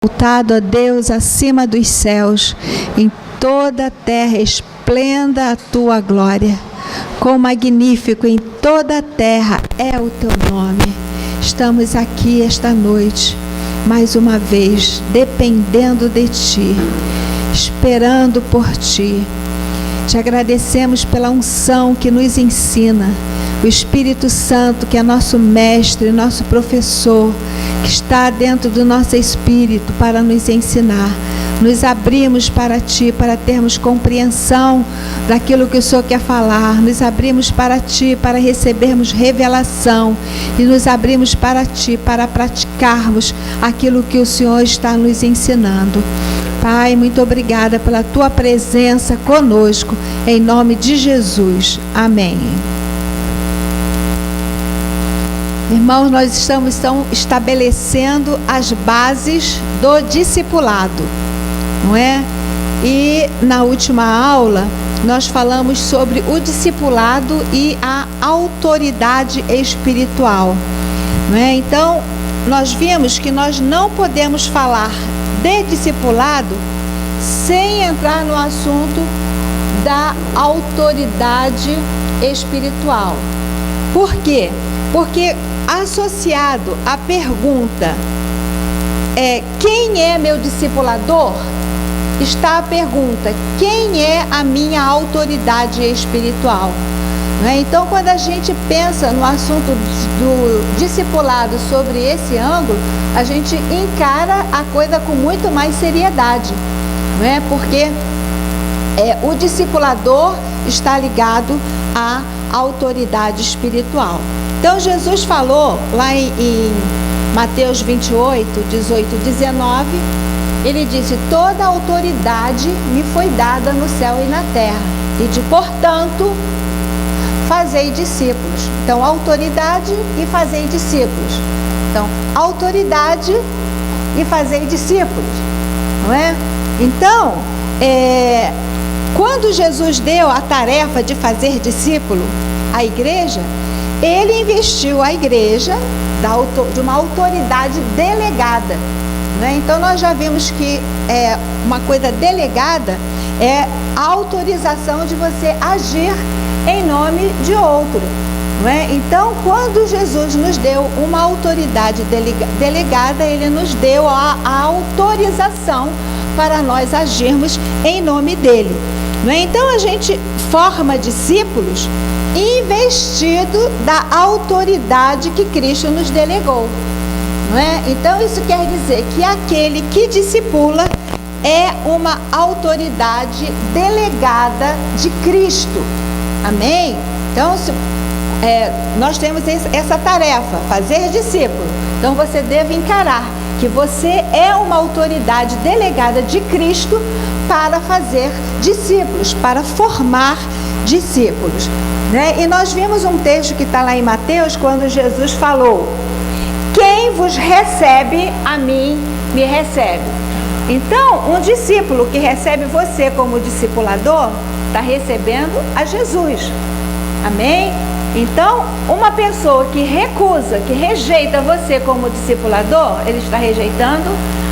Exaltado, ó Deus, acima dos céus, em toda a terra esplenda a tua glória. Quão magnífico em toda a terra é o teu nome. Estamos aqui esta noite, mais uma vez, dependendo de ti, esperando por ti. Te agradecemos pela unção que nos ensina, o Espírito Santo, que é nosso mestre, nosso professor, que está dentro do nosso espírito para nos ensinar. Nos abrimos para ti, para termos compreensão daquilo que o Senhor quer falar. Nos abrimos para ti, para recebermos revelação. E nos abrimos para ti, para praticarmos aquilo que o Senhor está nos ensinando. Pai, muito obrigada pela tua presença conosco, em nome de Jesus. Amém. Irmãos, nós estamos estabelecendo as bases do discipulado, não é? E na última aula, nós falamos sobre o discipulado e a autoridade espiritual, não é? Então, nós vimos que nós não podemos falar de discipulado sem entrar no assunto da autoridade espiritual. Por quê? Porque associado à pergunta quem é meu discipulador, está a pergunta: quem é a minha autoridade espiritual? Então, quando a gente pensa no assunto do discipulado sobre esse ângulo, a gente encara a coisa com muito mais seriedade, não é? Porque o discipulador está ligado à autoridade espiritual. Então, Jesus falou lá em Mateus 28, 18 e 19, ele disse: toda autoridade me foi dada no céu e na terra, e portanto, fazei discípulos. Então, autoridade e fazei discípulos. Então, autoridade e fazei discípulos, não é? Então, quando Jesus deu a tarefa de fazer discípulo à igreja, ele investiu a igreja de uma autoridade delegada, né? Então, nós já vimos que uma coisa delegada é a autorização de você agir em nome de outro, não é? Então, quando Jesus nos deu uma autoridade delegada, ele nos deu a autorização para nós agirmos em nome dele, não é? Então, a gente forma discípulos investido da autoridade que Cristo nos delegou, não é? Então, isso quer dizer que aquele que discipula é uma autoridade delegada de Cristo. Amém? Então, nós temos essa tarefa, fazer discípulo. Então, você deve encarar que você é uma autoridade delegada de Cristo para fazer discípulos, para formar discípulos, né? E nós vimos um texto que está lá em Mateus, quando Jesus falou: quem vos recebe, a mim me recebe. Então, um discípulo que recebe você como discipulador, está recebendo a Jesus. Amém? Então, uma pessoa que recusa, que rejeita você como discipulador, ele está rejeitando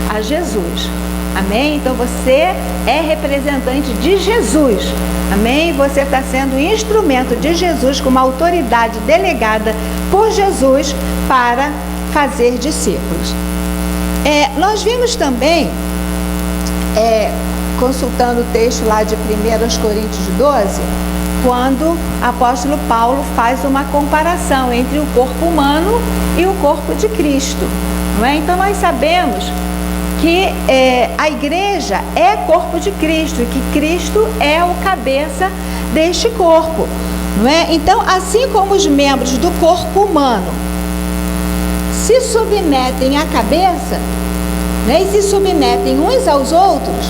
a Jesus. Amém? Então, você é representante de Jesus. Amém? Você está sendo instrumento de Jesus, com uma autoridade delegada por Jesus para fazer discípulos. Nós vimos também, consultando o texto lá de 1 Coríntios 12, quando o apóstolo Paulo faz uma comparação entre o corpo humano e o corpo de Cristo, não é? Então, nós sabemos que a igreja é corpo de Cristo, e que Cristo é o cabeça deste corpo, não é? Então, assim como os membros do corpo humano se submetem à cabeça, né, e se submetem uns aos outros,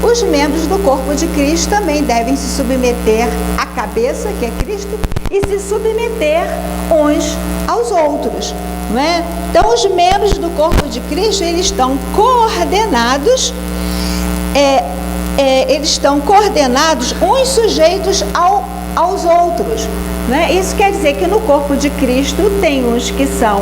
os membros do corpo de Cristo também devem se submeter à cabeça, que é Cristo, e se submeter uns aos outros, não é? Então, os membros do corpo de Cristo, eles estão coordenados, uns sujeitos ao aos outros, né? Isso quer dizer que no corpo de Cristo tem uns que são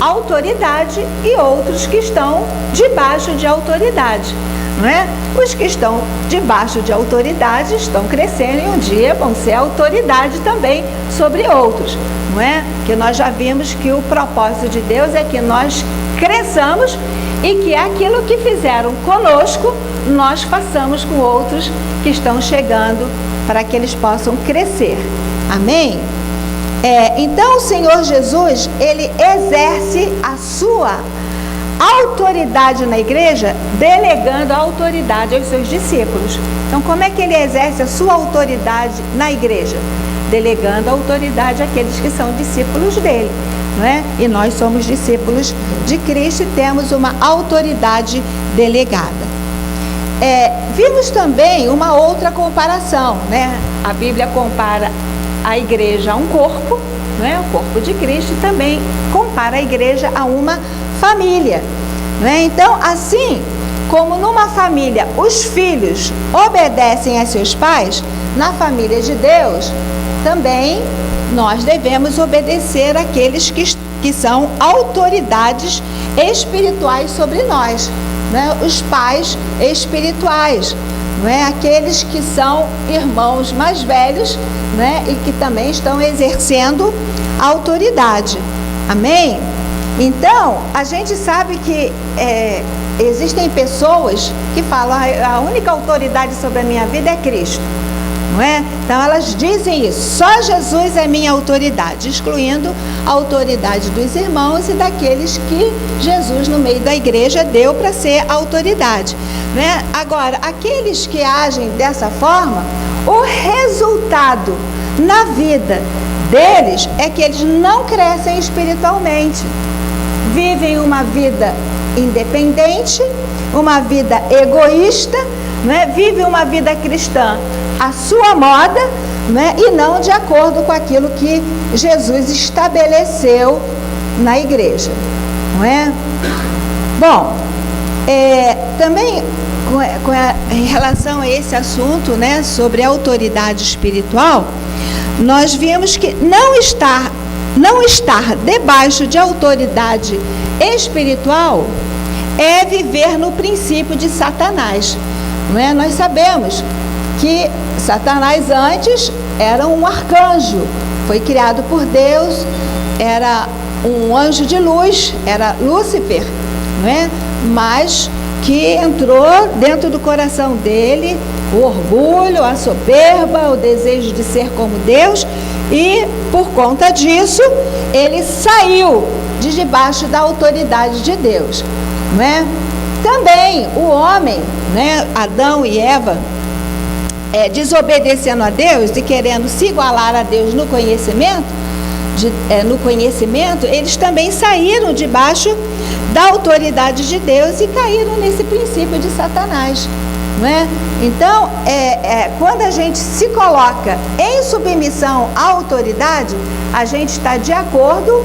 autoridade e outros que estão debaixo de autoridade, não é? Os que estão debaixo de autoridade estão crescendo e um dia vão ser autoridade também sobre outros, não é? Que nós já vimos que o propósito de Deus é que nós cresçamos e que aquilo que fizeram conosco, nós façamos com outros que estão chegando para que eles possam crescer. Amém? Então o Senhor Jesus, ele exerce a sua autoridade na igreja, delegando a autoridade aos seus discípulos. Então, como é que ele exerce a sua autoridade na igreja? Delegando a autoridade àqueles que são discípulos dele, não é? E nós somos discípulos de Cristo e temos uma autoridade delegada. Vimos também uma outra comparação, né? A Bíblia compara a igreja a um corpo, não é? O corpo de Cristo, e também compara a igreja a uma família, não é? Então, assim como numa família os filhos obedecem a seus pais, na família de Deus também nós devemos obedecer àqueles que são autoridades espirituais sobre nós, né? Os pais espirituais, não é? Aqueles que são irmãos mais velhos, né? E que também estão exercendo autoridade. Amém? Então, a gente sabe que existem pessoas que falam: a única autoridade sobre a minha vida é Cristo, não é? Então elas dizem isso: só Jesus é minha autoridade, excluindo a autoridade dos irmãos e daqueles que Jesus no meio da igreja deu para ser autoridade, né? Agora, aqueles que agem dessa forma, o resultado na vida deles é que eles não crescem espiritualmente, vivem uma vida independente, uma vida egoísta, né? Vivem uma vida cristã à sua moda, né? E não de acordo com aquilo que Jesus estabeleceu na igreja, não é? Bom, também em relação a esse assunto, né, sobre a autoridade espiritual, nós vimos que não estar debaixo de autoridade espiritual é viver no princípio de Satanás, não é? Nós sabemos que Satanás antes era um arcanjo, foi criado por Deus, era um anjo de luz, era Lúcifer, não é? Mas que entrou dentro do coração dele o orgulho, a soberba, o desejo de ser como Deus, e por conta disso ele saiu de debaixo da autoridade de Deus, não é? Também o homem, né, Adão e Eva, desobedecendo a Deus e querendo se igualar a Deus no conhecimento, eles também saíram debaixo da autoridade de Deus e caíram nesse princípio de Satanás, não é? Então, quando a gente se coloca em submissão à autoridade, a gente está de acordo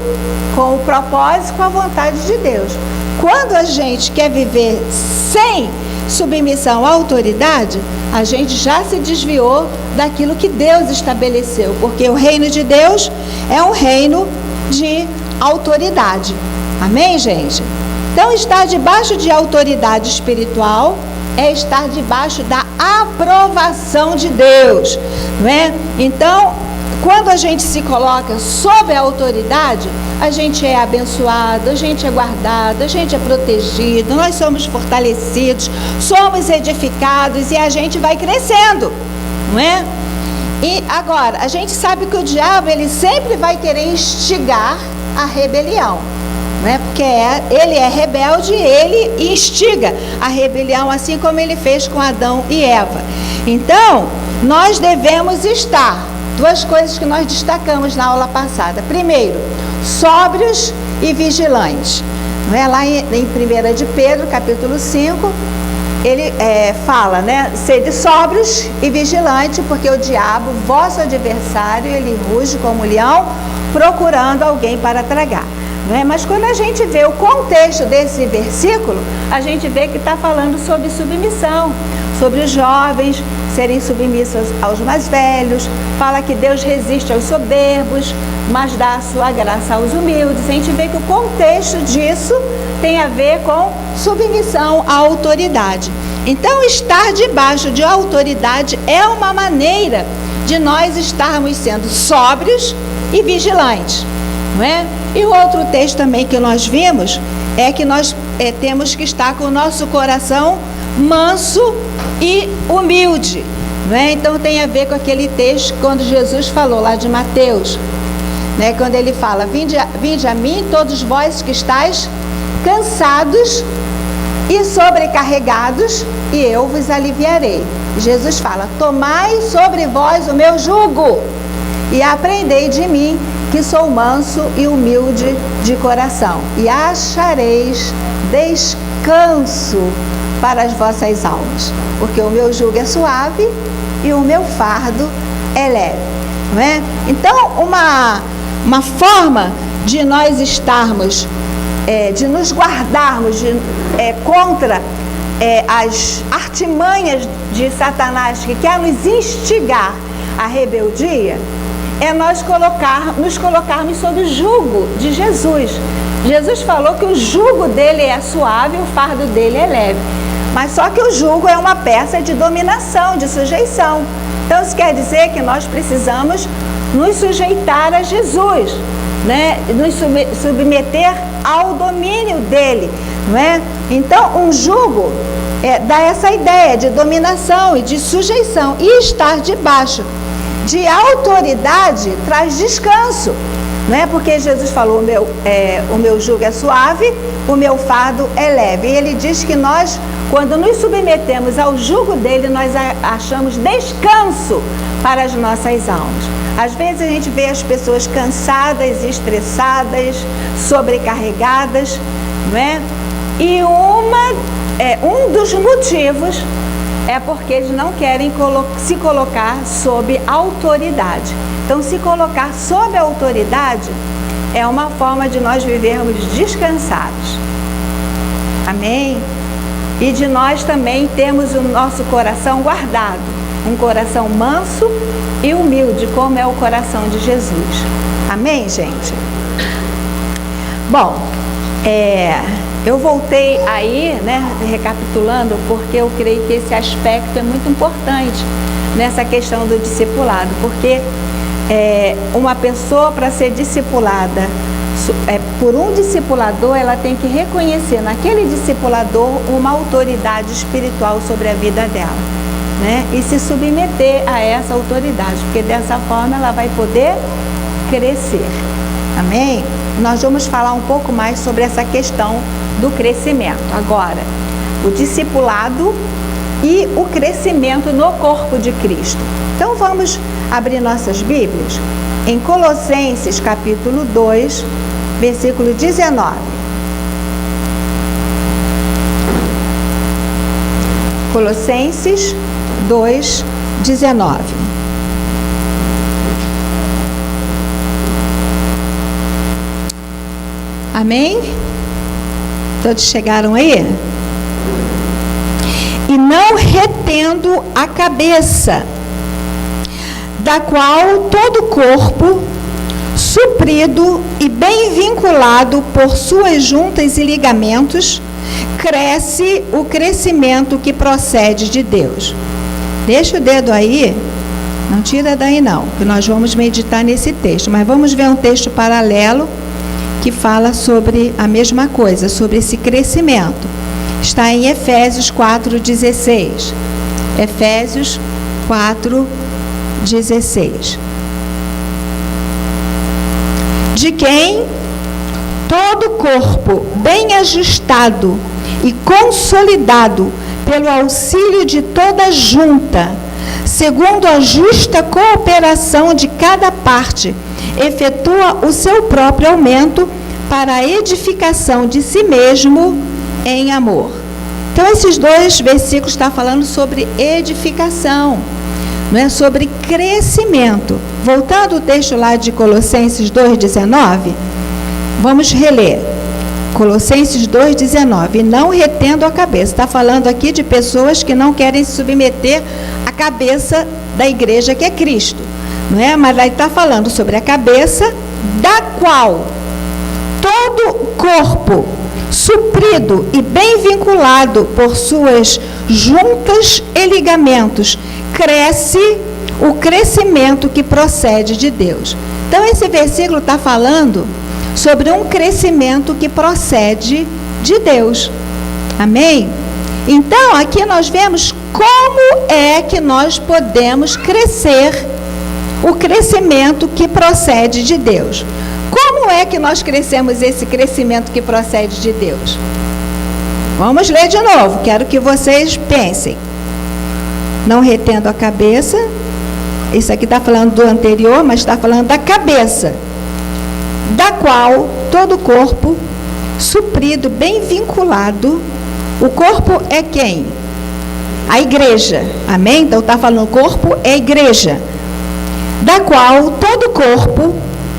com o propósito, com a vontade de Deus. Quando a gente quer viver sem submissão à autoridade, a gente já se desviou daquilo que Deus estabeleceu, porque o reino de Deus é um reino de autoridade. Amém, gente? Então, estar debaixo de autoridade espiritual é estar debaixo da aprovação de Deus, não é? Então, quando a gente se coloca sob a autoridade, a gente é abençoado, a gente é guardado, a gente é protegido, nós somos fortalecidos, somos edificados e a gente vai crescendo, não é? E agora, a gente sabe que o diabo, ele sempre vai querer instigar a rebelião, não é? Porque ele é rebelde, ele instiga a rebelião, assim como ele fez com Adão e Eva. Então, nós devemos estar, duas coisas que nós destacamos na aula passada. Primeiro, sóbrios e vigilantes. Não é? Lá em 1 de Pedro, capítulo 5, ele fala, né? Sede sóbrios e vigilantes, porque o diabo, vosso adversário, ele ruge como leão, procurando alguém para tragar. Não é? Mas quando a gente vê o contexto desse versículo, a gente vê que está falando sobre submissão, sobre os jovens, serem submissos aos mais velhos, fala que Deus resiste aos soberbos, mas dá a sua graça aos humildes. A gente vê que o contexto disso tem a ver com submissão à autoridade. Então, estar debaixo de autoridade é uma maneira de nós estarmos sendo sóbrios e vigilantes, não é? E o outro texto também que nós vimos é que nós temos que estar com o nosso coração manso e humilde, não é? Então tem a ver com aquele texto quando Jesus falou lá de Mateus, né? Quando ele fala: vinde a mim todos vós que estáis cansados e sobrecarregados, e eu vos aliviarei. Jesus fala: tomai sobre vós o meu jugo e aprendei de mim, que sou manso e humilde de coração, e achareis descanso para as vossas almas, porque o meu jugo é suave e o meu fardo é leve, não é? Então, uma forma de nós estarmos, de nos guardarmos contra as artimanhas de Satanás que quer nos instigar à rebeldia, é nós nos colocarmos sob o jugo de Jesus. Jesus falou que o jugo dele é suave, o fardo dele é leve. Mas só que o jugo é uma peça de dominação, de sujeição. Então isso quer dizer que nós precisamos nos sujeitar a Jesus, né? Nos submeter ao domínio dele, não é? Então um jugo dá essa ideia de dominação e de sujeição, e estar debaixo de autoridade traz descanso, não é? Porque Jesus falou: o meu jugo é suave, o meu fardo é leve. E ele diz que nós, quando nos submetemos ao jugo dele, nós achamos descanso para as nossas almas. Às vezes a gente vê as pessoas cansadas, estressadas, sobrecarregadas, não é? E um dos motivos é porque eles não querem se colocar sob autoridade. Então, se colocar sob autoridade é uma forma de nós vivermos descansados. Amém? E de nós também termos o nosso coração guardado, um coração manso e humilde, como é o coração de Jesus. Amém, gente? Bom, eu voltei aí, né, recapitulando, porque eu creio que esse aspecto é muito importante nessa questão do discipulado, porque uma pessoa, para ser discipulada por um discipulador, ela tem que reconhecer naquele discipulador uma autoridade espiritual sobre a vida dela, né, e se submeter a essa autoridade, porque dessa forma ela vai poder crescer. Amém? Nós vamos falar um pouco mais sobre essa questão do crescimento. Agora, o discipulado e o crescimento no corpo de Cristo. Então vamos abrir nossas Bíblias em Colossenses capítulo 2, versículo 19. Colossenses 2, 19. Amém? Todos chegaram aí? E não retendo a cabeça, da qual todo o corpo, suprido e bem vinculado por suas juntas e ligamentos, cresce o crescimento que procede de Deus. Deixa o dedo aí, não tira daí não, que nós vamos meditar nesse texto, mas vamos ver um texto paralelo que fala sobre a mesma coisa, sobre esse crescimento. Está em Efésios 4,16. Efésios 4,16. De quem todo o corpo, bem ajustado e consolidado pelo auxílio de toda junta, segundo a justa cooperação de cada parte, efetua o seu próprio aumento para a edificação de si mesmo em amor. Então, esses dois versículos estão falando sobre edificação, não é? Sobre crescimento. Voltando ao texto lá de Colossenses 2,19, vamos reler. Colossenses 2,19. Não retendo a cabeça. Está falando aqui de pessoas que não querem se submeter à cabeça da igreja, que é Cristo. Não é? Mas aí está falando sobre a cabeça, da qual todo corpo, suprido e bem vinculado por suas juntas e ligamentos, cresce o crescimento que procede de Deus. Então, esse versículo está falando sobre um crescimento que procede de Deus. Amém? Então, aqui nós vemos como é que nós podemos crescer, o crescimento que procede de Deus. Como é que nós crescemos esse crescimento que procede de Deus? Vamos ler de novo, quero que vocês pensem. Não retendo a cabeça, isso aqui está falando do anterior, mas está falando da cabeça, da qual todo o corpo, suprido, bem vinculado. O corpo é quem? A igreja, amém? Então está falando o corpo é a igreja, da qual todo o corpo,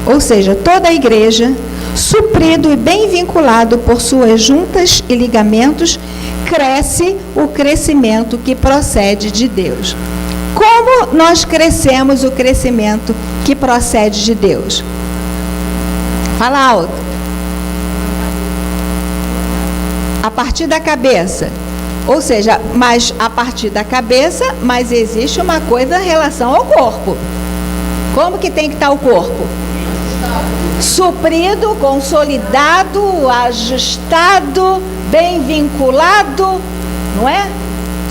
ou seja, toda a igreja, suprido e bem vinculado por suas juntas e ligamentos, cresce o crescimento que procede de Deus. Como nós crescemos o crescimento que procede de Deus? Fala alto. A partir da cabeça. Ou seja, mas a partir da cabeça, mas existe uma coisa em relação ao corpo. Como que tem que estar o corpo? Suprido, consolidado, ajustado, bem vinculado, não é?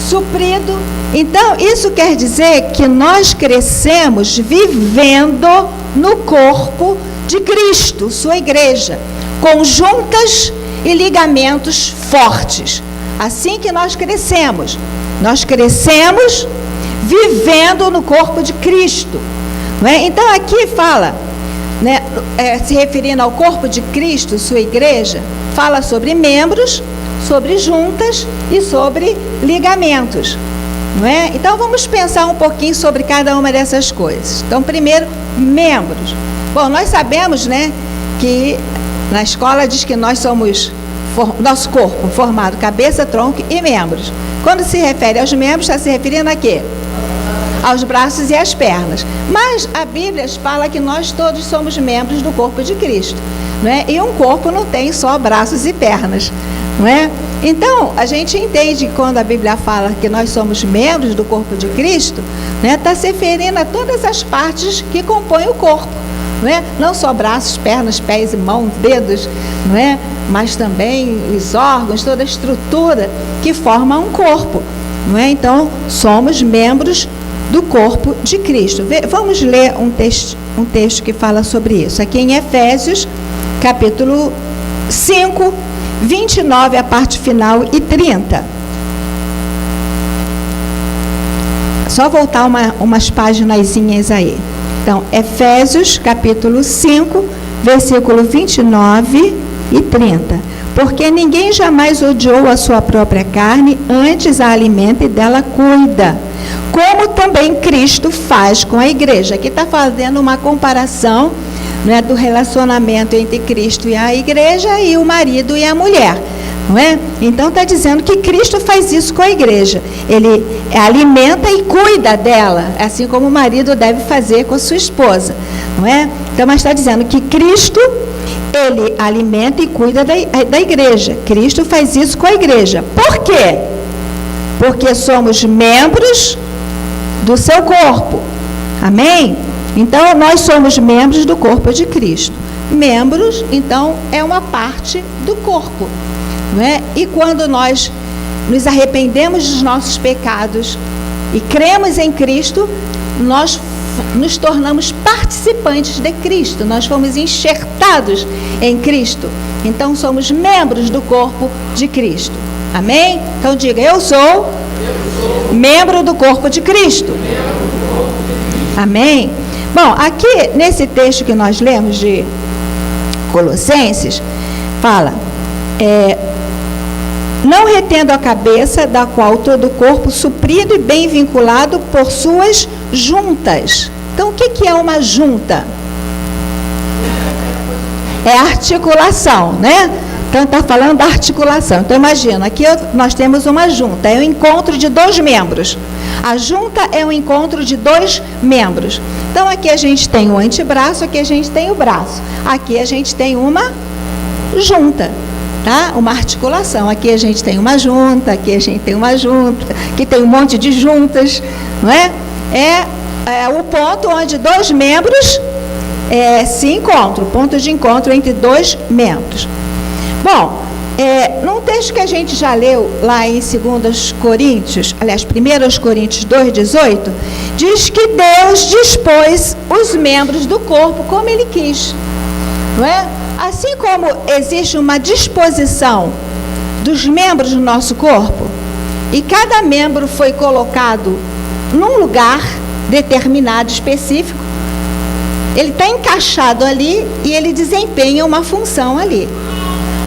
Suprido. Então, isso quer dizer que nós crescemos vivendo no corpo de Cristo, sua igreja, com juntas e ligamentos fortes. Assim que nós crescemos vivendo no corpo de Cristo, não é? Então, aqui fala, né, se referindo ao corpo de Cristo, sua igreja, fala sobre membros, sobre juntas e sobre ligamentos, não é? Então vamos pensar um pouquinho sobre cada uma dessas coisas. Então, primeiro, membros. Bom, nós sabemos, né, que na escola diz que nós somos, nosso corpo formado cabeça, tronco e membros. Quando se refere aos membros, está se referindo a quê? Aos braços e às pernas. Mas a Bíblia fala que nós todos somos membros do corpo de Cristo, não é? E um corpo não tem só braços e pernas, não é? Então, a gente entende que quando a Bíblia fala que nós somos membros do corpo de Cristo, né, está se referindo a todas as partes que compõem o corpo, não é? Não só braços, pernas, pés e mãos, dedos, não é? Mas também os órgãos, toda a estrutura que forma um corpo, não é? Então, somos membros do corpo de Cristo. Vamos ler um texto que fala sobre isso. Aqui em Efésios, capítulo 5, 29, a parte final, e 30. Só voltar umas paginazinhas aí. Então, Efésios, capítulo 5, versículo 29 e 30. Porque ninguém jamais odiou a sua própria carne, antes a alimenta e dela cuida, como também Cristo faz com a igreja. Aqui está fazendo uma comparação, né, do relacionamento entre Cristo e a igreja e o marido e a mulher, não é? Então está dizendo que Cristo faz isso com a igreja. Ele alimenta e cuida dela, assim como o marido deve fazer com a sua esposa, não é? Então, mas está dizendo que Cristo, ele alimenta e cuida da igreja. Cristo faz isso com a igreja. Por quê? Porque somos membros do seu corpo. Amém? Então, nós somos membros do corpo de Cristo. Membros, então, é uma parte do corpo, não é? E quando nós nos arrependemos dos nossos pecados e cremos em Cristo, nós nos tornamos participantes de Cristo. Nós fomos enxertados em Cristo. Então, somos membros do corpo de Cristo. Amém? Então, diga, eu sou membro do corpo de Cristo. Amém? Bom, aqui nesse texto que nós lemos de Colossenses, fala, não retendo a cabeça, da qual todo o corpo suprido e bem vinculado por suas juntas. Então, o que é uma junta? É articulação, né? Então está falando da articulação. Então imagina, aqui nós temos uma junta, é o encontro de dois membros. A junta é um encontro de dois membros. Então aqui a gente tem o antebraço, aqui a gente tem o braço. Aqui a gente tem uma junta, tá? Uma articulação. Aqui a gente tem uma junta, aqui a gente tem uma junta, aqui tem um monte de juntas, não é? É o ponto onde dois membros se encontram, o ponto de encontro entre dois membros. Bom, num texto que a gente já leu lá em 2 Coríntios, aliás, 1 Coríntios 2,18, diz que Deus dispôs os membros do corpo como Ele quis, não é? Assim como existe uma disposição dos membros do nosso corpo, e cada membro foi colocado num lugar determinado, específico, ele está encaixado ali e ele desempenha uma função ali.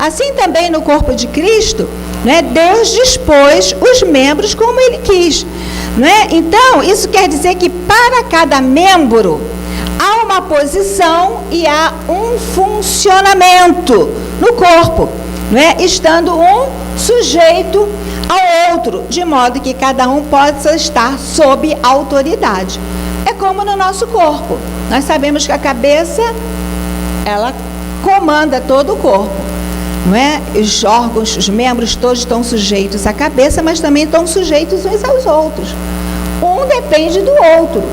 Assim também no corpo de Cristo, né, Deus dispôs os membros como Ele quis. Né? Então, isso quer dizer que para cada membro há uma posição e há um funcionamento no corpo, né, estando um sujeito ao outro, de modo que cada um possa estar sob autoridade. É como no nosso corpo. Nós sabemos que a cabeça, ela comanda todo o corpo. Não é? Os órgãos, os membros todos estão sujeitos à cabeça, mas também estão sujeitos uns aos outros. Um depende do outro,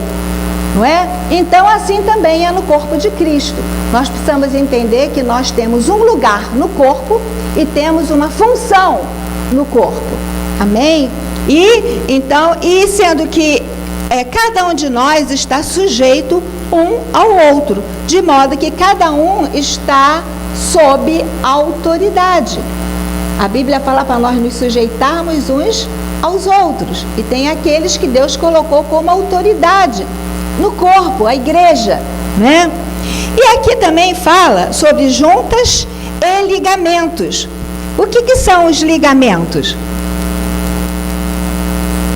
não é? Então, assim também é no corpo de Cristo. Nós precisamos entender que nós temos um lugar no corpo e temos uma função no corpo. Amém? E sendo que cada um de nós está sujeito um ao outro, de modo que cada um está sob autoridade. A Bíblia fala para nós nos sujeitarmos uns aos outros. E tem aqueles que Deus colocou como autoridade no corpo, a igreja, né? E aqui também fala sobre juntas e ligamentos. O que são os ligamentos?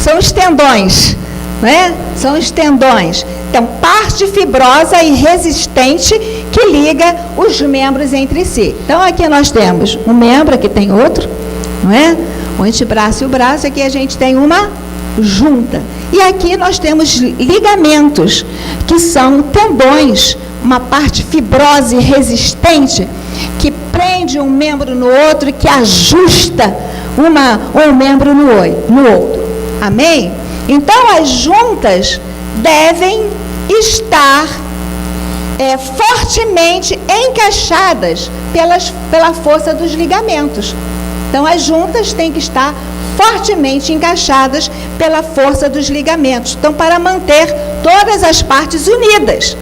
São os tendões, né? São os tendões. Então, parte fibrosa e resistente que liga os membros entre si. Então, aqui nós temos um membro, aqui tem outro, não é? O antebraço e o braço, aqui a gente tem uma junta. E aqui nós temos ligamentos, que são tendões, uma parte fibrosa e resistente, que prende um membro no outro e que ajusta um membro no outro. Amém? Então, as juntas devem estar fortemente encaixadas pela força dos ligamentos. Então, as juntas têm que estar fortemente encaixadas pela força dos ligamentos. Então, para manter todas as partes unidas.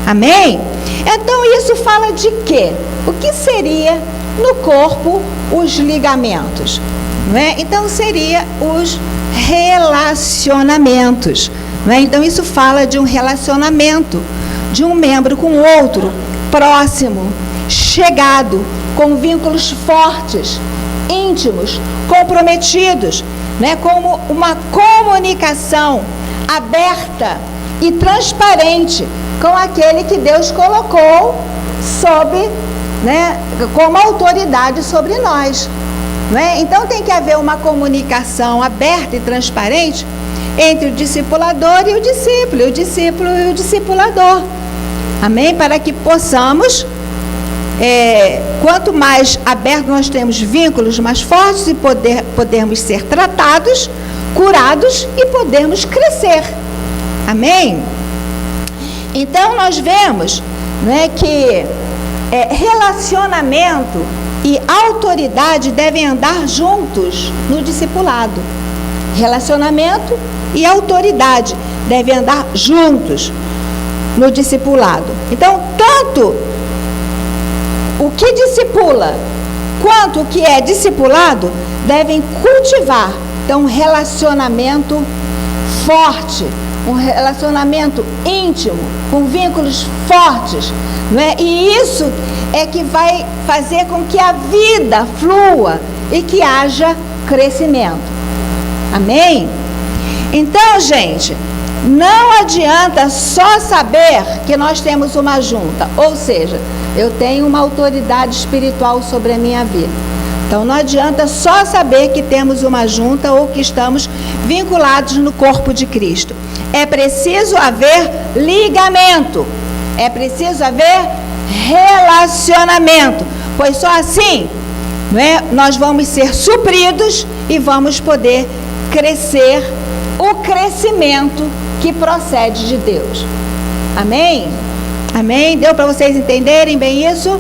Amém? Então, isso fala de quê? O que seria no corpo os ligamentos? Não é? Então, seria os relacionamentos. Não é? Então, isso fala de um relacionamento de um membro com o outro, próximo, chegado, com vínculos fortes, íntimos, comprometidos, né? Como uma comunicação aberta e transparente com aquele que Deus colocou como autoridade sobre nós. Né? Então tem que haver uma comunicação aberta e transparente entre o discipulador e o discípulo e o discipulador. Amém? Para que possamos, quanto mais aberto nós temos vínculos mais fortes e podermos ser tratados, curados e podermos crescer. Amém? Então nós vemos, né, que relacionamento e autoridade devem andar juntos no discipulado. Relacionamento e autoridade devem andar juntos no discipulado. Então, tanto o que discipula quanto o que é discipulado devem cultivar, então, um relacionamento forte, um relacionamento íntimo, com vínculos fortes, não é? E isso é que vai fazer com que a vida flua e que haja crescimento. Amém? Então, gente, Não adianta só saber que nós temos uma junta, ou seja, eu tenho uma autoridade espiritual sobre a minha vida. Então não adianta só saber que temos uma junta ou que estamos vinculados no corpo de Cristo. É preciso haver ligamento, é preciso haver relacionamento, pois só assim, não é, nós vamos ser supridos e vamos poder crescer o crescimento que procede de Deus. Amém? Amém? Deu para vocês entenderem bem isso?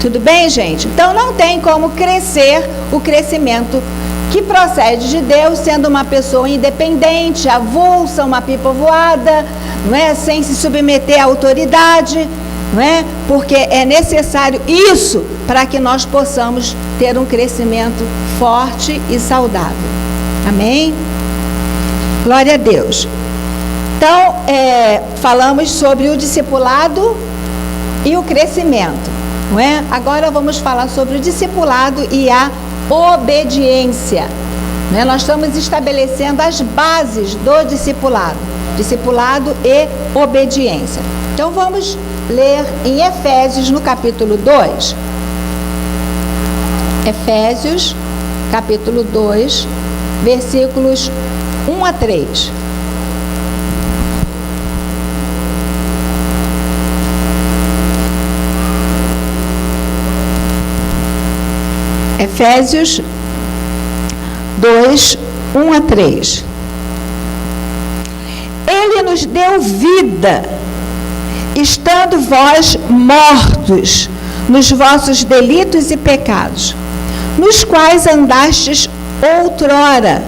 Tudo bem, gente? Então não tem como crescer o crescimento que procede de Deus sendo uma pessoa independente, avulsa, uma pipa voada, não é? Sem se submeter à autoridade, não é? Porque é necessário isso para que nós possamos ter um crescimento forte e saudável. Amém? Glória a Deus. Então, falamos sobre o discipulado e o crescimento, não é? Agora vamos falar sobre o discipulado e a obediência, não é? Nós estamos estabelecendo as bases do discipulado e obediência. Então vamos ler em Efésios, no capítulo 2. Efésios, capítulo 2, versículos 1 a 3. Efésios 2, 1 a 3. Ele nos deu vida, estando vós mortos nos vossos delitos e pecados, nos quais andastes outrora,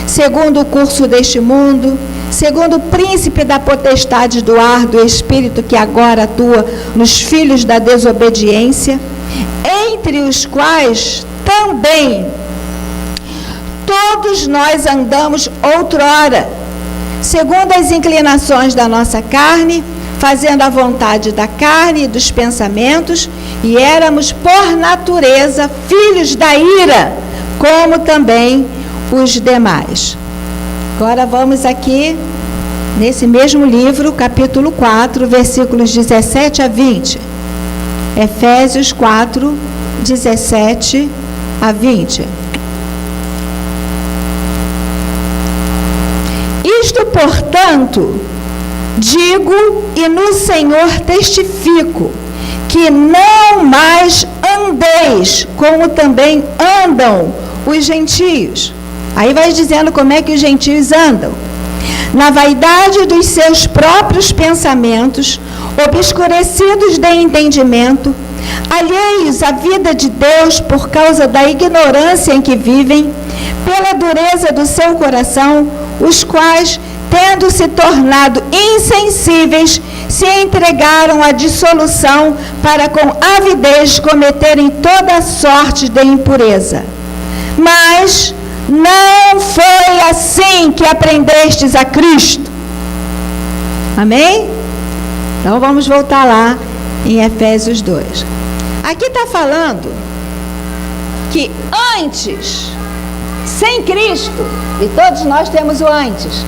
segundo o curso deste mundo, segundo o príncipe da potestade do ar, do espírito que agora atua nos filhos da desobediência, entre os quais também todos nós andamos outrora, segundo as inclinações da nossa carne, fazendo a vontade da carne e dos pensamentos, e éramos por natureza filhos da ira, como também os demais. Agora vamos aqui nesse mesmo livro, capítulo 4, versículos 17 a 20. Efésios 4, 17 a 20. Isto, portanto, digo e no Senhor testifico, que não mais andeis como também andam os gentios. Aí vai dizendo como é que os gentios andam. Na vaidade dos seus próprios pensamentos, obscurecidos de entendimento, alheios à vida de Deus por causa da ignorância em que vivem, pela dureza do seu coração, os quais, tendo se tornado insensíveis, se entregaram à dissolução para com avidez cometerem toda sorte de impureza. Mas não foi assim que aprendestes a Cristo. Amém? Então vamos voltar lá em Efésios 2. Aqui está falando que antes, sem Cristo, e todos nós temos o antes,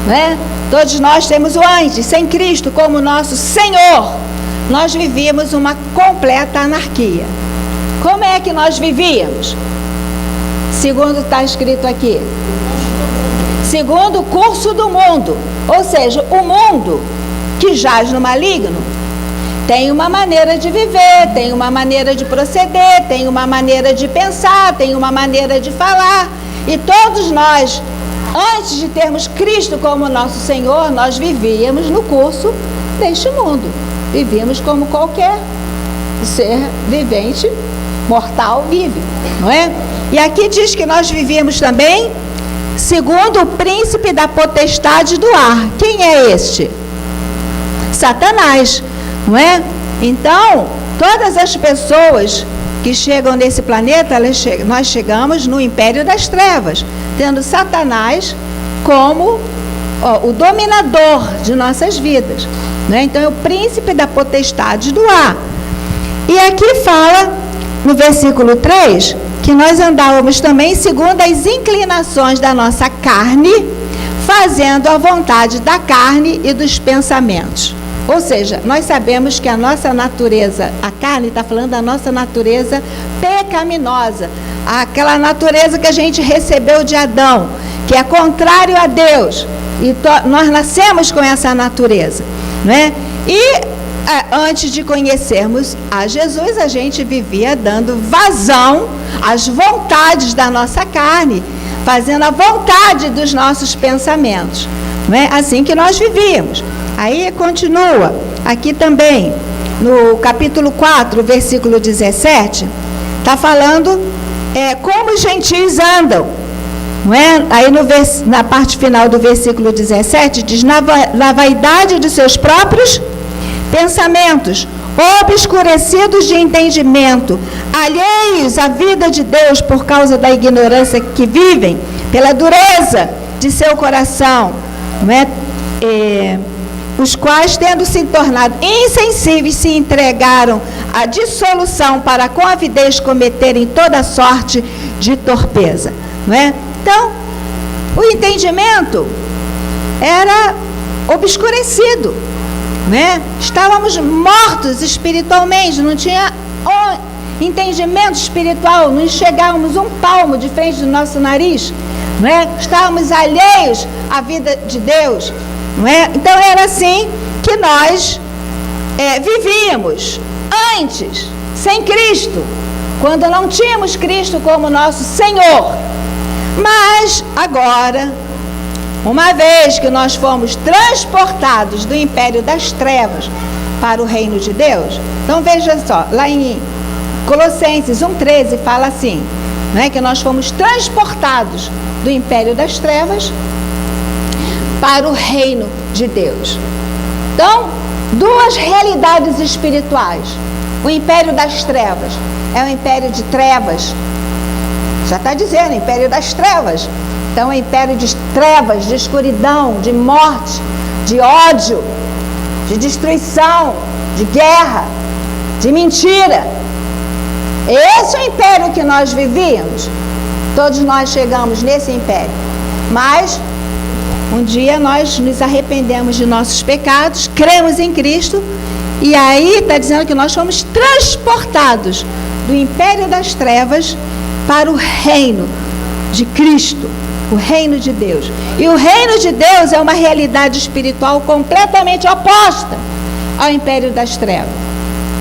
né? Todos nós temos o antes, sem Cristo como nosso Senhor, nós vivíamos uma completa anarquia. Como é que nós vivíamos? Segundo está escrito aqui, segundo o curso do mundo, ou seja, o mundo que jaz no maligno tem uma maneira de viver, tem uma maneira de proceder, tem uma maneira de pensar, tem uma maneira de falar. E todos nós, antes de termos Cristo como nosso Senhor, nós vivíamos no curso deste mundo. Vivíamos como qualquer ser vivente, mortal, vive, não é? E aqui diz que nós vivíamos também segundo o príncipe da potestade do ar. Quem é este? Satanás, não é? Então, todas as pessoas que chegam nesse planeta, nós chegamos no império das trevas, tendo Satanás como o dominador de nossas vidas, né? Então é o príncipe da potestade do ar. E aqui fala no versículo 3 que nós andávamos também segundo as inclinações da nossa carne, fazendo a vontade da carne e dos pensamentos. Ou seja, nós sabemos que a nossa natureza, a carne está falando da nossa natureza pecaminosa, aquela natureza que a gente recebeu de Adão, que é contrário a Deus, e nós nascemos com essa natureza, né? E antes de conhecermos a Jesus, a gente vivia dando vazão às vontades da nossa carne, fazendo a vontade dos nossos pensamentos, não é assim que nós vivíamos. Aí continua, aqui também, no capítulo 4, versículo 17, está falando como os gentios andam, não é? Aí na parte final do versículo 17, diz, na vaidade de seus próprios pensamentos, obscurecidos de entendimento, alheios à vida de Deus por causa da ignorância que vivem, pela dureza de seu coração, não é? Os quais, tendo se tornado insensíveis, se entregaram à dissolução para com avidez cometerem toda sorte de torpeza, não é? Então, o entendimento era obscurecido, né? Estávamos mortos espiritualmente, não tinha entendimento espiritual, não enxergávamos um palmo de frente do nosso nariz, não é? Estávamos alheios à vida de Deus, não é? Então era assim que nós vivíamos antes, sem Cristo, quando não tínhamos Cristo como nosso Senhor. Mas agora, uma vez que nós fomos transportados do império das trevas para o reino de Deus, então veja só, lá em Colossenses 1,13 fala assim, não é? Que nós fomos transportados do império das trevas para o reino de Deus. Então, duas realidades espirituais. O império das trevas é um império de trevas, já está dizendo, império das trevas. Então, é um império de trevas, de escuridão, de morte, de ódio, de destruição, de guerra, de mentira. Esse é o império que nós vivíamos. Todos nós chegamos nesse império. Mas um dia nós nos arrependemos de nossos pecados, cremos em Cristo, e aí está dizendo que nós fomos transportados do império das trevas para o reino de Cristo, o reino de Deus. E o reino de Deus é uma realidade espiritual completamente oposta ao império das trevas.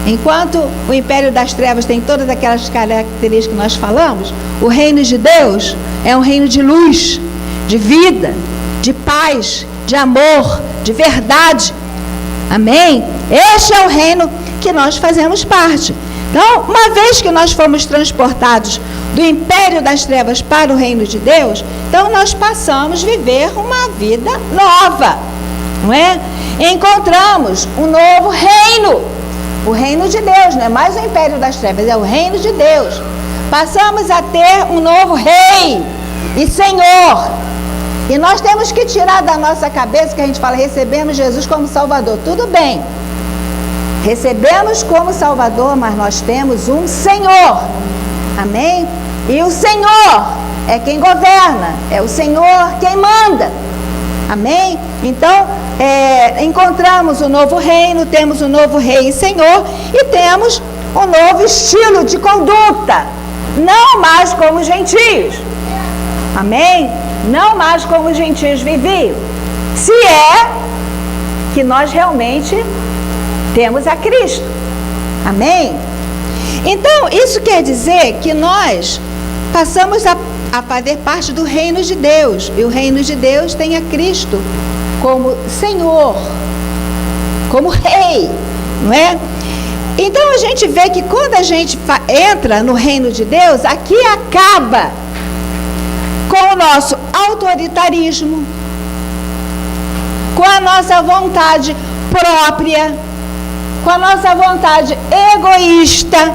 Enquanto o império das trevas tem todas aquelas características que nós falamos, o reino de Deus é um reino de luz, de vida, de paz, de amor, de verdade. Amém? Este é o reino que nós fazemos parte. Então, uma vez que nós fomos transportados do império das trevas para o reino de Deus, então nós passamos a viver uma vida nova, não é? Encontramos um novo reino, o reino de Deus, não é mais o império das trevas, é o reino de Deus. Passamos a ter um novo rei e Senhor. E nós temos que tirar da nossa cabeça que a gente fala, recebemos Jesus como Salvador. Tudo bem, recebemos como Salvador, mas nós temos um Senhor. Amém? E o Senhor é quem governa, é o Senhor quem manda. Amém? Então, encontramos o novo reino, temos o novo rei e Senhor, e temos um novo estilo de conduta, não mais como os gentios. Amém? Não mais como os gentios viviam. Se é que nós realmente temos a Cristo. Amém? Então, isso quer dizer que nós passamos a fazer parte do reino de Deus. E o reino de Deus tem a Cristo como Senhor, como Rei, não é? Então, a gente vê que quando a gente entra no reino de Deus, aqui acaba com o nosso autoritarismo, com a nossa vontade própria, com a nossa vontade egoísta,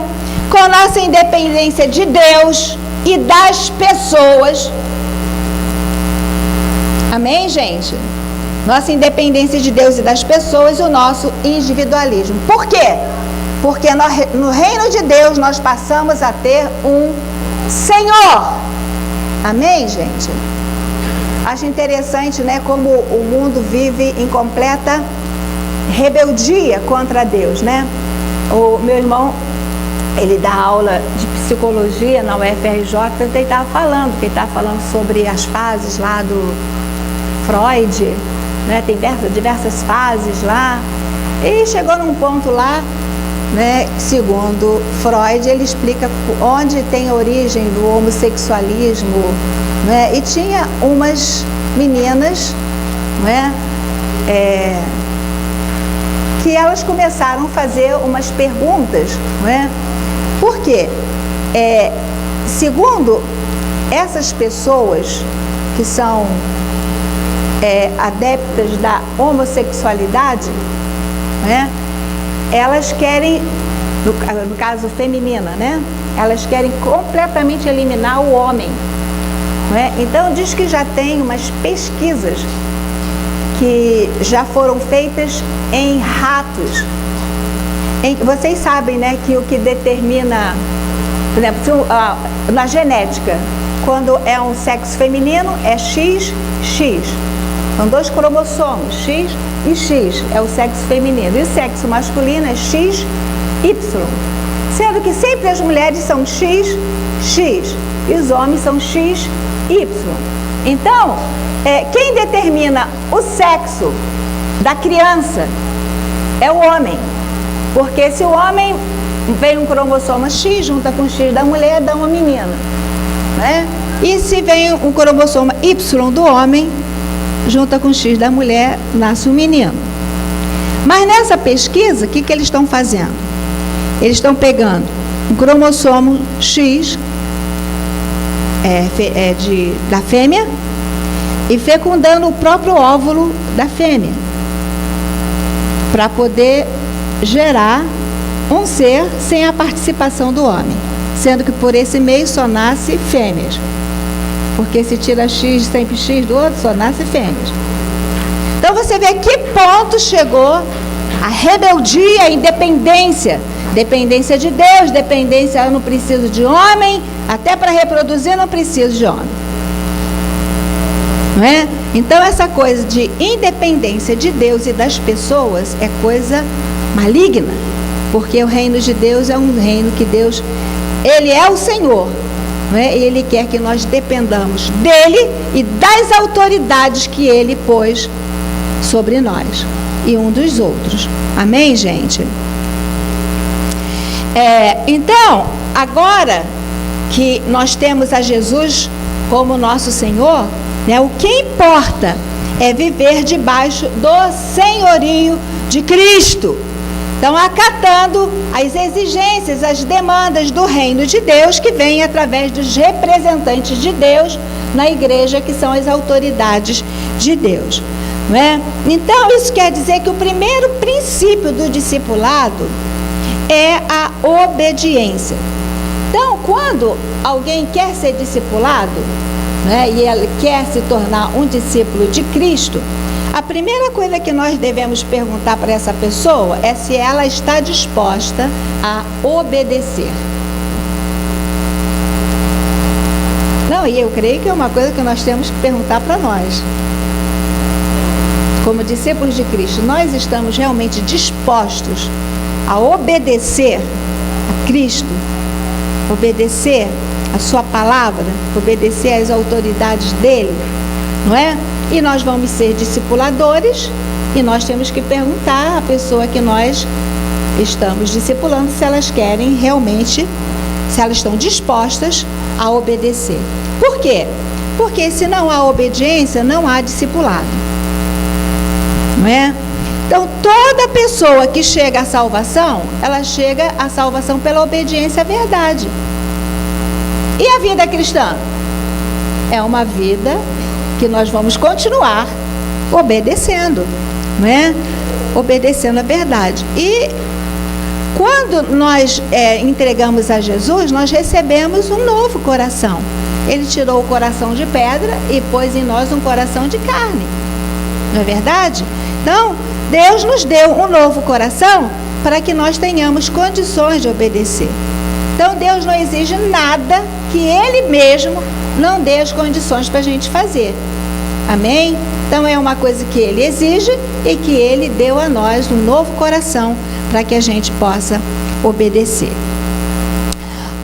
com a nossa independência de Deus e das pessoas. Amém, gente? Nossa independência de Deus e das pessoas e o nosso individualismo. Por quê? Porque no reino de Deus nós passamos a ter um Senhor. Amém, gente? Acho interessante, né, como o mundo vive em completa rebeldia contra Deus, né? O meu irmão, ele dá aula de psicologia na UFRJ, ele estava falando sobre as fases lá do Freud, né? Tem diversas fases lá, e chegou num ponto lá, né, segundo Freud, ele explica onde tem a origem do homossexualismo, né? E tinha umas meninas, né, que elas começaram a fazer umas perguntas, né? Por quê? Segundo essas pessoas que são adeptas da homossexualidade, né? Elas querem, no caso feminina, né? Elas querem completamente eliminar o homem, né? Então diz que já tem umas pesquisas que já foram feitas em ratos. Vocês sabem, né, que o que determina, por exemplo, na genética, quando é um sexo feminino é XX. São 2 cromossomos, X e X, é o sexo feminino. E o sexo masculino é XY. Sendo que sempre as mulheres são XX e os homens são XY. Então, quem determina o sexo da criança é o homem. Porque se o homem vem um cromossomo X, junta com o X da mulher, dá uma menina, né? E se vem um cromossomo Y do homem, junta com o X da mulher, nasce um menino. Mas nessa pesquisa, o que eles estão fazendo? Eles estão pegando um cromossomo X da fêmea e fecundando o próprio óvulo da fêmea para poder gerar um ser sem a participação do homem, sendo que por esse meio só nasce fêmeas, porque se tira X sempre X do outro, só nasce fêmeas. Então você vê que ponto chegou a rebeldia, a independência de Deus, dependência, eu não preciso de homem, até para reproduzir não preciso de homem, não é? Então essa coisa de independência de Deus e das pessoas é coisa maligna, porque o reino de Deus é um reino que Deus, Ele é o Senhor, não é? E Ele quer que nós dependamos dEle e das autoridades que Ele pôs sobre nós e um dos outros. Amém, gente? Então, agora que nós temos a Jesus como nosso Senhor, né, o que importa é viver debaixo do senhorio de Cristo. Então, acatando as exigências, as demandas do reino de Deus, que vem através dos representantes de Deus na igreja, que são as autoridades de Deus, não é? Então, isso quer dizer que o primeiro princípio do discipulado é a obediência. Então, quando alguém quer ser discipulado, né, e ele quer se tornar um discípulo de Cristo, a primeira coisa que nós devemos perguntar para essa pessoa é se ela está disposta a obedecer. Não, e eu creio que é uma coisa que nós temos que perguntar para nós. Como discípulos de Cristo, nós estamos realmente dispostos a obedecer a Cristo, obedecer a sua palavra, obedecer às autoridades dele, não é? E nós vamos ser discipuladores e nós temos que perguntar à pessoa que nós estamos discipulando se elas querem realmente, se elas estão dispostas a obedecer. Por quê? Porque se não há obediência, não há discipulado, não é? Então, toda pessoa que chega à salvação, ela chega à salvação pela obediência à verdade. E a vida cristã? É uma vida que nós vamos continuar obedecendo, não é? Obedecendo a verdade. E quando nós entregamos a Jesus, nós recebemos um novo coração. Ele tirou o coração de pedra e pôs em nós um coração de carne. Não é verdade? Então, Deus nos deu um novo coração para que nós tenhamos condições de obedecer. Então, Deus não exige nada que Ele mesmo não dê as condições para a gente fazer. Amém? Então é uma coisa que Ele exige e que Ele deu a nós um novo coração para que a gente possa obedecer.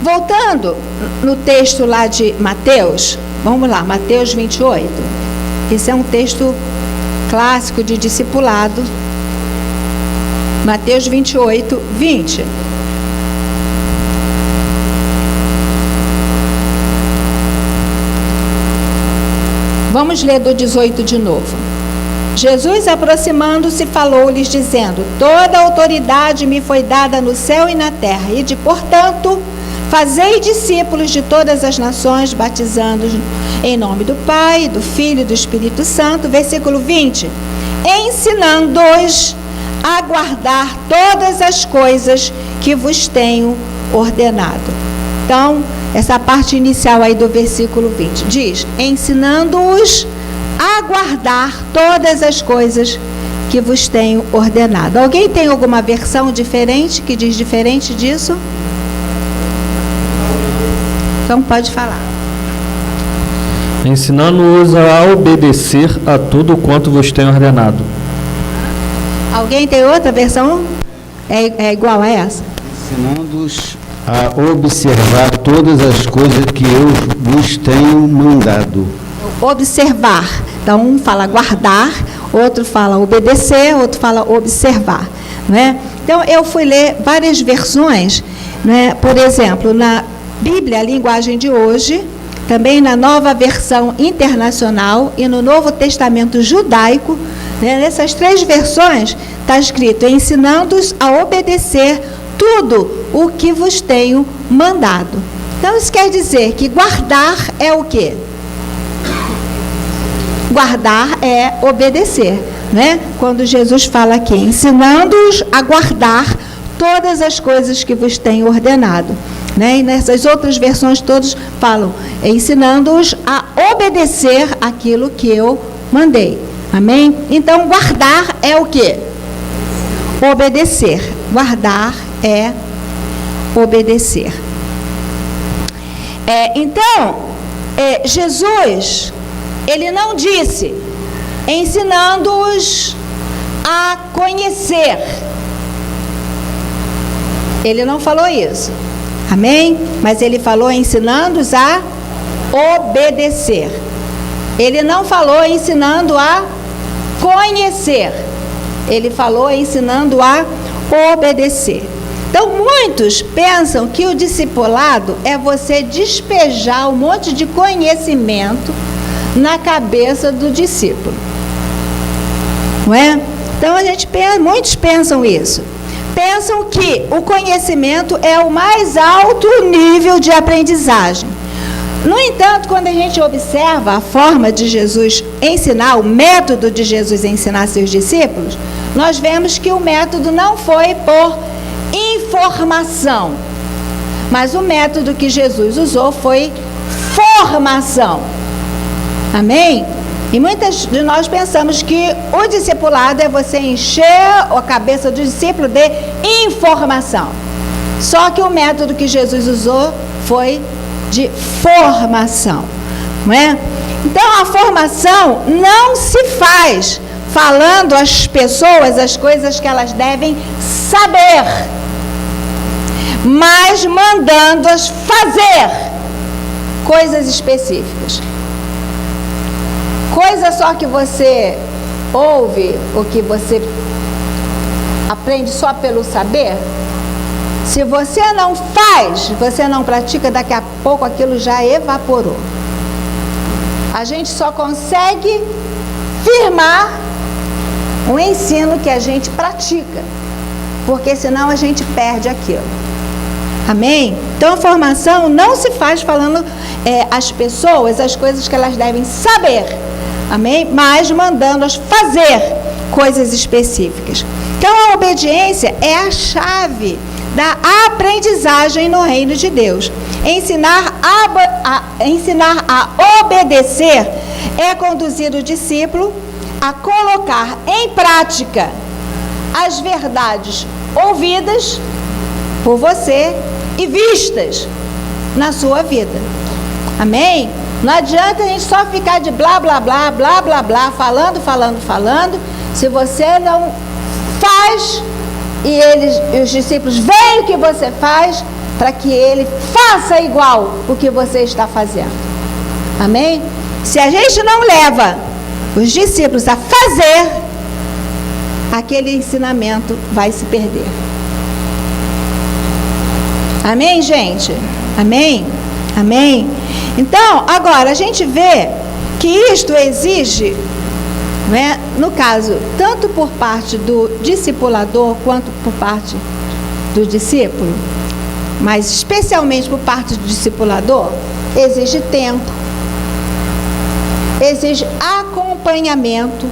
Voltando no texto lá de Mateus, vamos lá, Mateus 28. Esse é um texto clássico de discipulado. Mateus 28, 20. Vamos ler do 18 de novo. Jesus, aproximando-se, falou-lhes, dizendo: toda autoridade me foi dada no céu e na terra, e de, portanto, fazei discípulos de todas as nações, batizando-os em nome do Pai, do Filho e do Espírito Santo. Versículo 20. Ensinando-os a guardar todas as coisas que vos tenho ordenado. Então, essa parte inicial aí do versículo 20 diz: ensinando-os a guardar todas as coisas que vos tenho ordenado. Alguém tem alguma versão diferente, que diz diferente disso? Então pode falar. Ensinando-os a obedecer a tudo quanto vos tenho ordenado. Alguém tem outra versão? É igual a essa? Ensinando-os a observar todas as coisas que eu vos tenho mandado. Observar. Então, um fala guardar, outro fala obedecer, outro fala observar. Né? Então, eu fui ler várias versões, né? Por exemplo, na Bíblia, a linguagem de hoje, também na Nova Versão Internacional e no Novo Testamento Judaico, né? Nessas três versões está escrito: ensinando-os a obedecer tudo o que vos tenho mandado. Então, isso quer dizer que guardar é o quê? Guardar é obedecer, né? Quando Jesus fala aqui, ensinando-os a guardar todas as coisas que vos tenho ordenado, né? E nessas outras versões todos falam, ensinando-os a obedecer aquilo que eu mandei. Amém? Então, guardar é o quê? Obedecer. Guardar é obedecer. Então, Jesus, ele não disse ensinando-os a conhecer. Ele não falou isso. Amém? Mas ele falou ensinando-os a obedecer. Ele não falou ensinando a conhecer. Ele falou ensinando a obedecer. Então, muitos pensam que o discipulado é você despejar um monte de conhecimento na cabeça do discípulo. Não é? Então, muitos pensam isso. Pensam que o conhecimento é o mais alto nível de aprendizagem. No entanto, quando a gente observa a forma de Jesus ensinar, o método de Jesus ensinar seus discípulos, nós vemos que o método não foi por informação, mas o método que Jesus usou foi formação. Amém? E muitas de nós pensamos que o discipulado é você encher a cabeça do discípulo de informação. Só que o método que Jesus usou foi de formação, não é? Então, a formação não se faz falando às pessoas as coisas que elas devem saber, mas mandando-as fazer coisas específicas. Coisa só que você ouve, ou que você aprende só pelo saber, se você não faz, você não pratica, daqui a pouco aquilo já evaporou. A gente só consegue firmar um ensino que a gente pratica, porque senão a gente perde aquilo. Amém? Então a formação não se faz falando às pessoas as coisas que elas devem saber, amém? Mas mandando-as fazer coisas específicas. Então a obediência é a chave da aprendizagem no reino de Deus. Ensinar a obedecer é conduzir o discípulo a colocar em prática as verdades ouvidas por você e vistas na sua vida. Amém? Não adianta a gente só ficar de blá, blá, blá, blá, blá, blá, falando, se você não faz e os discípulos veem o que você faz, para que ele faça igual o que você está fazendo. Amém? Se a gente não leva os discípulos a fazer, aquele ensinamento vai se perder. Amém, gente? Amém? Amém? Então, agora, a gente vê que isto exige, né, no caso, tanto por parte do discipulador, quanto por parte do discípulo, mas especialmente por parte do discipulador, exige tempo, exige acompanhamento,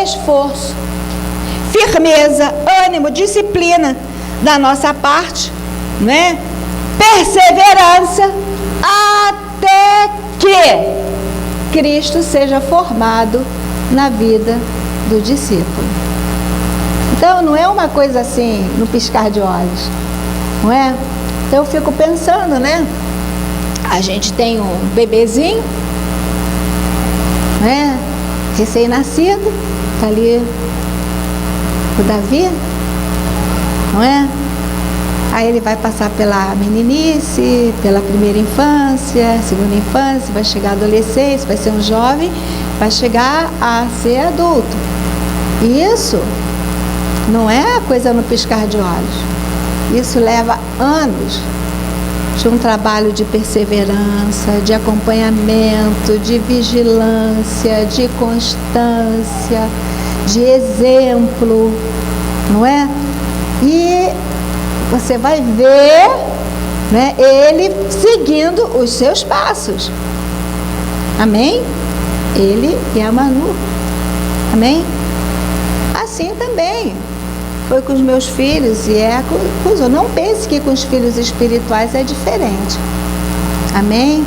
esforço, firmeza, ânimo, disciplina da nossa parte, né? Perseverança, até que Cristo seja formado na vida do discípulo. Então não é uma coisa assim, no piscar de olhos, não é? Então eu fico pensando, né? A gente tem um bebezinho, né? Recém-nascido, tá ali o Davi, não é? Aí ele vai passar pela meninice, pela primeira infância, segunda infância, vai chegar à adolescência, vai ser um jovem, vai chegar a ser adulto. E isso não é coisa no piscar de olhos. Isso leva anos de um trabalho de perseverança, de acompanhamento, de vigilância, de constância, de exemplo, não é? E você vai ver, né, ele seguindo os seus passos. Amém? Ele e a Manu. Amém? Assim também foi com os meus filhos e é com os outros. Não pense que com os filhos espirituais é diferente. Amém?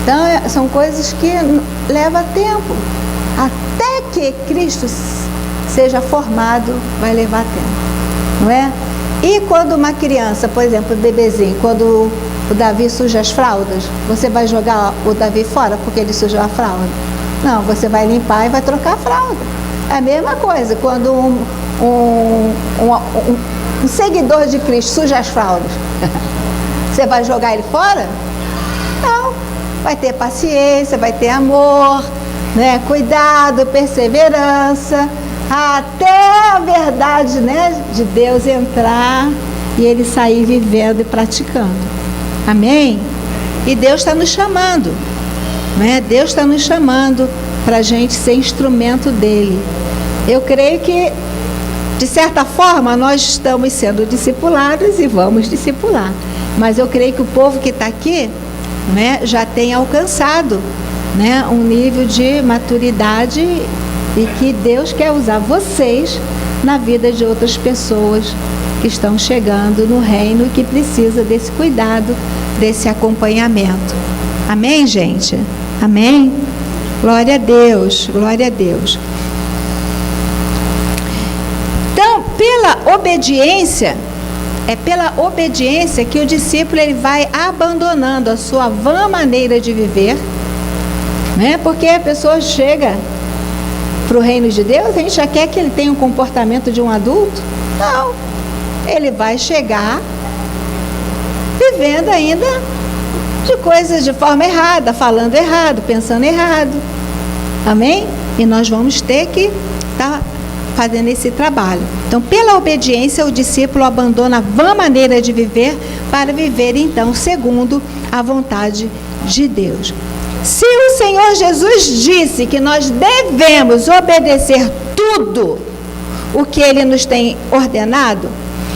Então, são coisas que levam tempo. Até que Cristo seja formado, vai levar tempo. Não é? E quando uma criança, por exemplo, o bebezinho, quando o Davi suja as fraldas, você vai jogar o Davi fora porque ele sujou a fralda? Não, você vai limpar e vai trocar a fralda. É a mesma coisa, quando um seguidor de Cristo suja as fraldas, você vai jogar ele fora? Não, vai ter paciência, vai ter amor, né? Cuidado, perseverança, até a verdade, né, de Deus entrar e ele sair vivendo e praticando. Amém? E Deus está nos chamando, né? Deus está nos chamando para a gente ser instrumento dele. Eu creio que, de certa forma, nós estamos sendo discipulados e vamos discipular. Mas eu creio que o povo que está aqui, né, já tem alcançado, né, um nível de maturidade e que Deus quer usar vocês na vida de outras pessoas que estão chegando no reino e que precisa desse cuidado, desse acompanhamento. Amém, gente? Amém? Glória a Deus, glória a Deus. Então, pela obediência, é pela obediência que o discípulo ele vai abandonando a sua vã maneira de viver, né? Porque a pessoa chega para o reino de Deus, a gente já quer que ele tenha um comportamento de um adulto? Não. Ele vai chegar vivendo ainda de coisas de forma errada, falando errado, pensando errado. Amém? E nós vamos ter que estar fazendo esse trabalho. Então, pela obediência, o discípulo abandona a vã maneira de viver para viver, então, segundo a vontade de Deus. Se o Senhor Jesus disse que nós devemos obedecer tudo o que Ele nos tem ordenado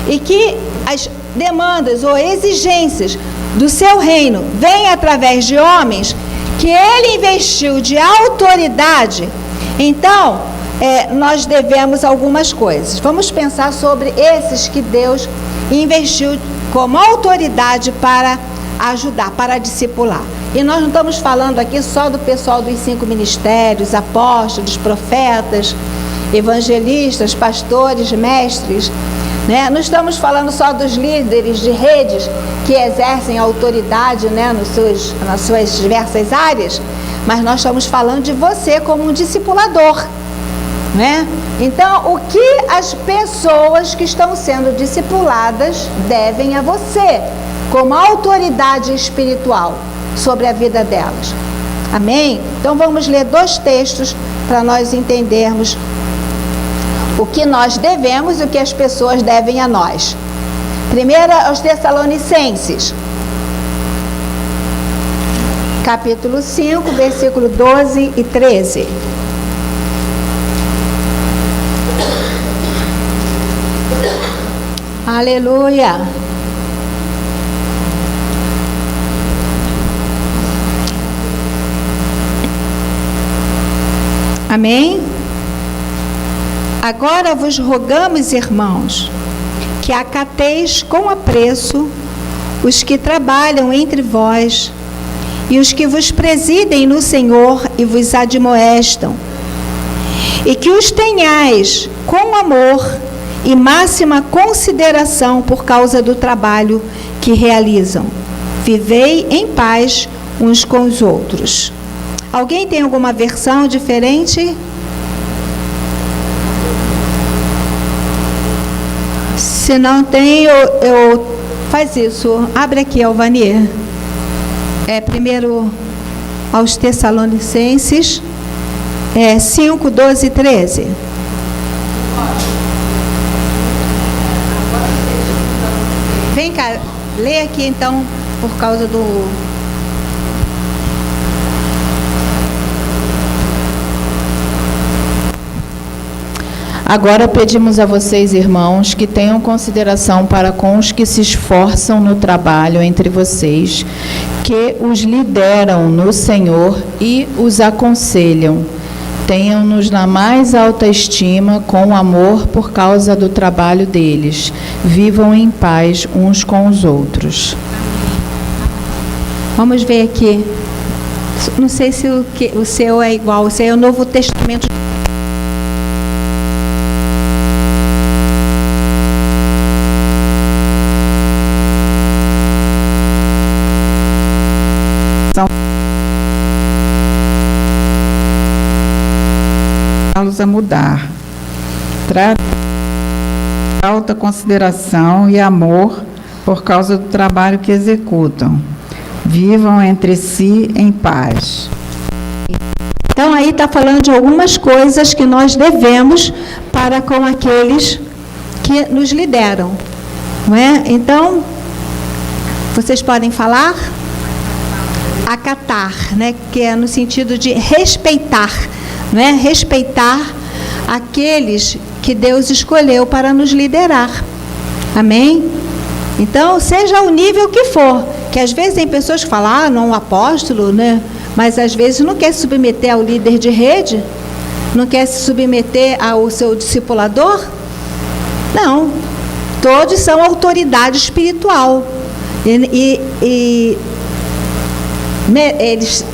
e que as demandas ou exigências do seu reino vêm através de homens que Ele investiu de autoridade, então nós devemos algumas coisas. Vamos pensar sobre esses que Deus investiu como autoridade para ajudar, para discipular. E nós não estamos falando aqui só do pessoal dos 5 ministérios, apóstolos, profetas, evangelistas, pastores, mestres. né? Não estamos falando só dos líderes de redes que exercem autoridade, né, nas suas diversas áreas, mas nós estamos falando de você como um discipulador, né? Então, o que as pessoas que estão sendo discipuladas devem a você, como autoridade espiritual sobre a vida delas. Amém? Então, vamos ler 2 textos para nós entendermos o que nós devemos e o que as pessoas devem a nós. Primeiro, aos Tessalonicenses, capítulo 5, versículo 12 e 13. Aleluia! Amém? Agora vos rogamos, irmãos, que acateis com apreço os que trabalham entre vós e os que vos presidem no Senhor e vos admoestam, e que os tenhais com amor e máxima consideração por causa do trabalho que realizam. Vivei em paz uns com os outros. Alguém tem alguma versão diferente? Se não tem, faz isso. Abre aqui, Alvanir. Primeiro aos Tessalonicenses, 5, 12 e 13. Vem cá, lê aqui então, por causa do... Agora pedimos a vocês, irmãos, que tenham consideração para com os que se esforçam no trabalho entre vocês, que os lideram no Senhor e os aconselham. Tenham-nos na mais alta estima, com amor por causa do trabalho deles. Vivam em paz uns com os outros. Vamos ver aqui. Não sei se o seu é igual. O seu é o Novo Testamento. A mudar. Trata alta consideração e amor por causa do trabalho que executam. Vivam entre si em paz. Então aí está falando de algumas coisas que nós devemos para com aqueles que nos lideram, não é? Então, vocês podem falar? Acatar, né? Que é no sentido de respeitar, não é? Respeitar aqueles que Deus escolheu para nos liderar. Amém? Então, seja o nível que for, que às vezes tem pessoas que falam, não, um apóstolo, né? Mas às vezes não quer se submeter ao líder de rede, não quer se submeter ao seu discipulador. Não, todos são autoridade espiritual.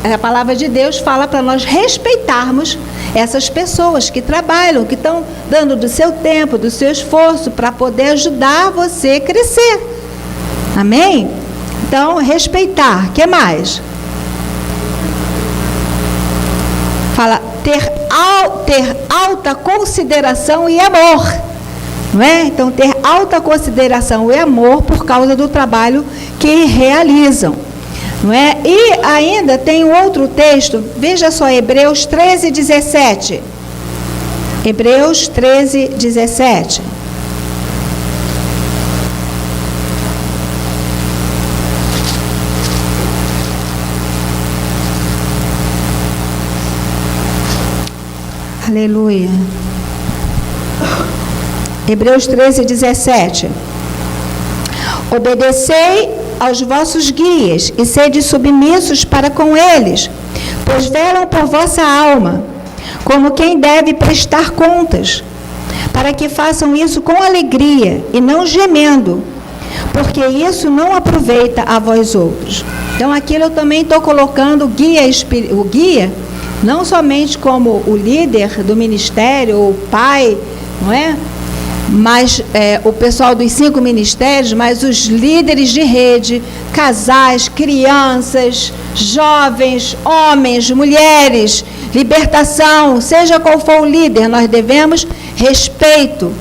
A palavra de Deus fala para nós respeitarmos essas pessoas que trabalham, que estão dando do seu tempo, do seu esforço para poder ajudar você a crescer. Amém? Então, respeitar. O que mais? Fala, ter alta consideração e amor. Não é? Então, ter alta consideração e amor por causa do trabalho que realizam. Não é? E ainda tem um outro texto, veja só, Hebreus 13, 17. Hebreus 13, 17. Aleluia. Hebreus 13, 17. Obedecei aos vossos guias e sede submissos para com eles, pois velam por vossa alma, como quem deve prestar contas, para que façam isso com alegria e não gemendo, porque isso não aproveita a vós outros. Então, aqui eu também estou colocando o guia, não somente como o líder do ministério, ou o pai, não é? mas o pessoal dos 5 ministérios, mas os líderes de rede, casais, crianças, jovens, homens, mulheres, libertação, seja qual for o líder, nós devemos respeito,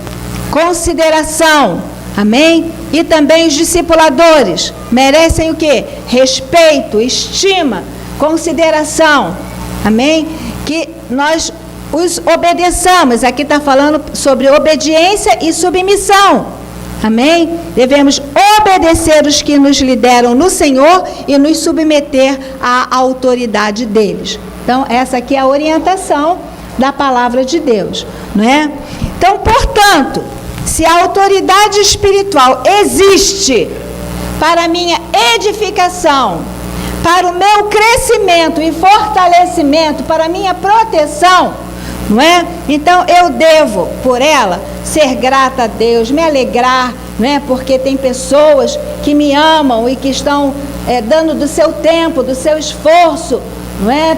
consideração, amém? E também os discipuladores merecem o quê? Respeito, estima, consideração, amém? Que nós os obedeçamos. Aqui está falando sobre obediência e submissão, amém? Devemos obedecer os que nos lideram no Senhor e nos submeter à autoridade deles. Então, essa aqui é a orientação da palavra de Deus, não é? Então, portanto, se a autoridade espiritual existe para a minha edificação, para o meu crescimento e fortalecimento, para a minha proteção, não é? Então eu devo, por ela, ser grata a Deus, me alegrar, não é? Porque tem pessoas que me amam e que estão dando do seu tempo, do seu esforço, não é?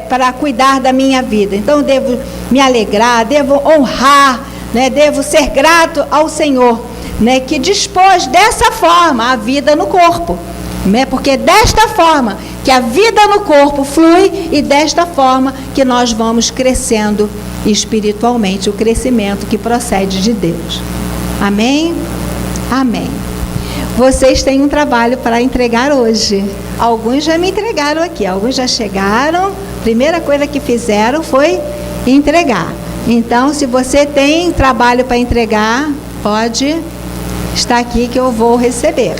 Para cuidar da minha vida. Então eu devo me alegrar, devo honrar, né? Devo ser grato ao Senhor, né? Que dispôs dessa forma a vida no corpo, né? Porque desta forma que a vida no corpo flui e desta forma que nós vamos crescendo espiritualmente, o crescimento que procede de Deus. Amém? Amém. Vocês têm um trabalho para entregar hoje. Alguns já me entregaram aqui, alguns já chegaram. Primeira coisa que fizeram foi entregar. Então, se você tem trabalho para entregar, pode estar aqui que eu vou receber.